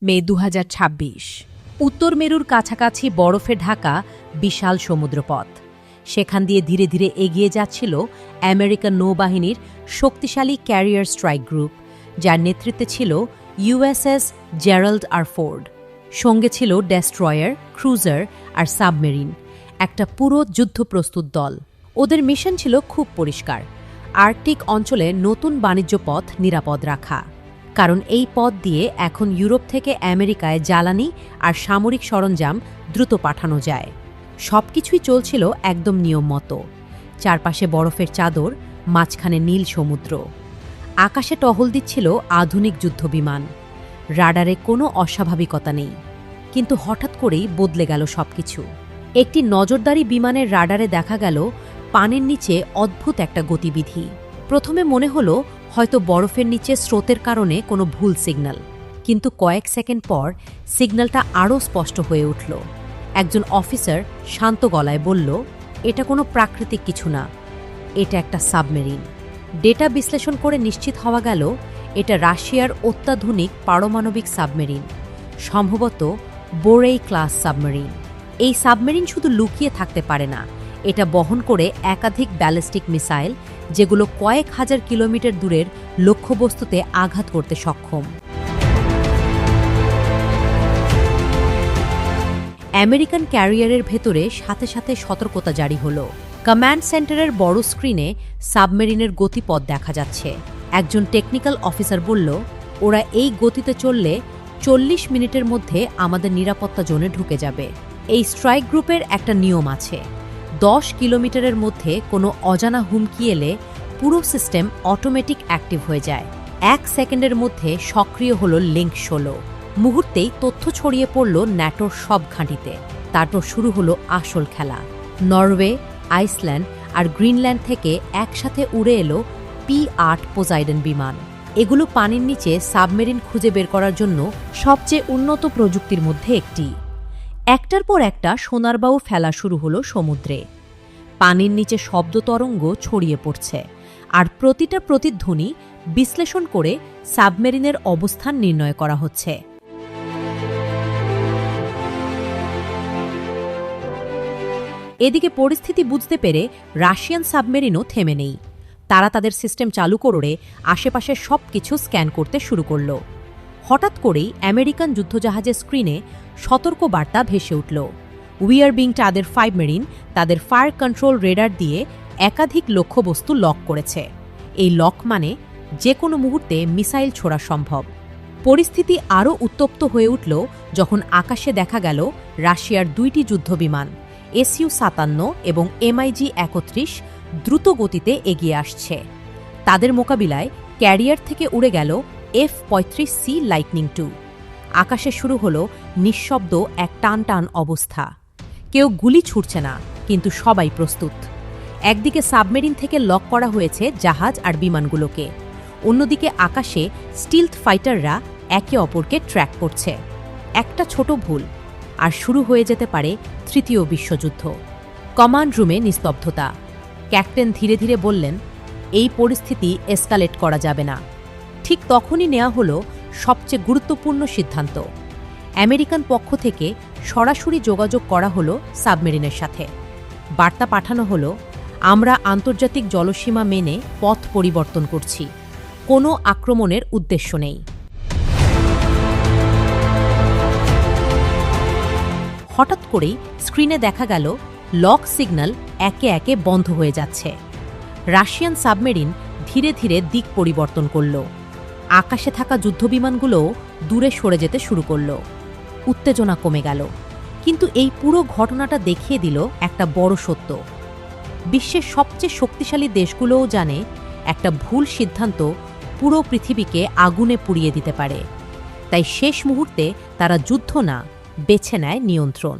মে 2026। উত্তর মেরুর কাছাকাছি বরফে ঢাকা বিশাল সমুদ্রপথ। সেখান দিয়ে ধীরে ধীরে এগিয়ে যাচ্ছিল আমেরিকান নৌবাহিনীর শক্তিশালী ক্যারিয়ার স্ট্রাইক গ্রুপ, যার নেতৃত্বে ছিল ইউএসএস জেরাল্ড আর ফোর্ড। সঙ্গে ছিল ডেস্ট্রয়ার, ক্রুজার আর সাবমেরিন, একটা পুরো যুদ্ধপ্রস্তুত দল। ওদের মিশন ছিল খুব পরিষ্কার: আর্কটিক অঞ্চলে নতুন বাণিজ্য পথ নিরাপদ রাখা। কারণ এই পথ দিয়ে এখন ইউরোপ থেকে আমেরিকায় জ্বালানি আর সামরিক সরঞ্জাম দ্রুত পাঠানো যায়। সবকিছুই চলছিল একদম নিয়ম মতো। চারপাশে বরফের চাদর, মাঝখানে নীল সমুদ্র। আকাশে টহল দিচ্ছিল আধুনিক যুদ্ধবিমান। রাডারে কোনো অস্বাভাবিকতা নেই। কিন্তু হঠাৎ করেই বদলে গেল সবকিছু। একটি নজরদারি বিমানের রাডারে দেখা গেল পানির নিচে অদ্ভুত একটা গতিবিধি। প্রথমে মনে হলো হয়তো বরফের নিচে স্রোতের কারণে কোনো ভুল সিগন্যাল, কিন্তু কয়েক সেকেন্ড পর সিগন্যালটা আরও স্পষ্ট হয়ে উঠল। একজন অফিসার শান্ত গলায় বলল, এটা কোনো প্রাকৃতিক কিছু না, এটা একটা সাবমেরিন। ডেটা বিশ্লেষণ করে নিশ্চিত হওয়া গেল এটা রাশিয়ার অত্যাধুনিক পারমাণবিক সাবমেরিন, সম্ভবত বোরেই ক্লাস সাবমেরিন। এই সাবমেরিন শুধু লুকিয়ে থাকতে পারে না, এটা বহন করে একাধিক ব্যালিস্টিক মিসাইল, যেগুলো কয়েক হাজার কিলোমিটার দূরের লক্ষ্যবস্তুতে আঘাত করতে সক্ষম। আমেরিকান ক্যারিয়ারের ভেতরে সাথে সাথে সতর্কতা জারি হলো। কমান্ড সেন্টারের বড় স্ক্রিনে সাবমেরিনের গতিপথ দেখা যাচ্ছে। একজন টেকনিক্যাল অফিসার বলল, ওরা এই গতিতে চললে 40 মিনিটের মধ্যে আমাদের নিরাপত্তা জোনে ঢুকে যাবে। এই স্ট্রাইক গ্রুপের একটা নিয়ম আছে: 10 কিলোমিটারের মধ্যে কোনো অজানা হুমকি এলে পুরো সিস্টেম অটোমেটিক অ্যাক্টিভ হয়ে যায়। 1 সেকেন্ডের মধ্যে সক্রিয় হলো লিঙ্ক 16। মুহূর্তেই তথ্য ছড়িয়ে পড়ল ন্যাটোর সব ঘাঁটিতে। তারপর শুরু হলো আসল খেলা। নরওয়ে, আইসল্যান্ড আর গ্রিনল্যান্ড থেকে একসাথে উড়ে এলো P-8 পোসাইডন বিমান। এগুলো পানির নিচে সাবমেরিন খুঁজে বের করার জন্য সবচেয়ে উন্নত প্রযুক্তির মধ্যে একটি। একটার পর একটা সোনারবাউ ফেলা শুরু হলো সমুদ্রে। পানির নিচে শব্দ তরঙ্গ ছড়িয়ে পড়ছে, আর প্রতিটা প্রতিধ্বনি বিশ্লেষণ করে সাবমেরিনের অবস্থান নির্ণয় করা হচ্ছে। এদিকে পরিস্থিতি বুঝতে পেরে রাশিয়ান সাবমেরিনও থেমে নেই। তারা তাদের সিস্টেম চালু করে আশেপাশের সবকিছু স্ক্যান করতে শুরু করল। হঠাৎ করেই আমেরিকান যুদ্ধজাহাজের স্ক্রিনে সতর্ক বার্তা ভেসে উঠল। উই আর বিং তাদের 5 মেরিন তাদের ফায়ার কন্ট্রোল রেডার দিয়ে একাধিক লক্ষ্যবস্তু লক করেছে। এই লক মানে যে কোনো মুহূর্তে মিসাইল ছোড়া সম্ভব। পরিস্থিতি আরও উত্তপ্ত হয়ে উঠল যখন আকাশে দেখা গেল রাশিয়ার 2টি যুদ্ধবিমান Su-57 এবং MiG-31 দ্রুত গতিতে এগিয়ে আসছে। তাদের মোকাবিলায় ক্যারিয়ার থেকে উড়ে গেল F-35C লাইটনিং II। আকাশে শুরু হলো নিঃশব্দ এক টান টান অবস্থা। কেউ গুলি ছুটছে না, কিন্তু সবাই প্রস্তুত। একদিকে সাবমেরিন থেকে লক করা হয়েছে জাহাজ আর বিমানগুলোকে, অন্যদিকে আকাশে স্টিলথ ফাইটাররা একে অপরকে ট্র্যাক করছে। একটা ছোট ভুল আর শুরু হয়ে যেতে পারে তৃতীয় বিশ্বযুদ্ধ। কমান্ড রুমে নিস্তব্ধতা। ক্যাপ্টেন ধীরে ধীরে বললেন, এই পরিস্থিতি এসকালেট করা যাবে না। ঠিক তখনই নেওয়া হলো সবচেয়ে গুরুত্বপূর্ণ সিদ্ধান্ত। আমেরিকান পক্ষ থেকে সরাসরি যোগাযোগ করা হলো সাবমেরিনের সাথে। বার্তা পাঠানো হলো, আমরা আন্তর্জাতিক জলসীমা মেনে পথ পরিবর্তন করছি, কোনো আক্রমণের উদ্দেশ্য নেই। হঠাৎ করেই স্ক্রিনে দেখা গেল লক সিগন্যাল একে একে বন্ধ হয়ে যাচ্ছে। রাশিয়ান সাবমেরিন ধীরে ধীরে দিক পরিবর্তন করল। আকাশে থাকা যুদ্ধবিমানগুলোও দূরে সরে যেতে শুরু করল। উত্তেজনা কমে গেল। কিন্তু এই পুরো ঘটনাটা দেখিয়ে দিল একটা বড় সত্য: বিশ্বের সবচেয়ে শক্তিশালী দেশগুলোও জানে একটা ভুল সিদ্ধান্ত পুরো পৃথিবীকে আগুনে পুড়িয়ে দিতে পারে। তাই শেষ মুহূর্তে তারা যুদ্ধ না, বেছে নেয় নিয়ন্ত্রণ।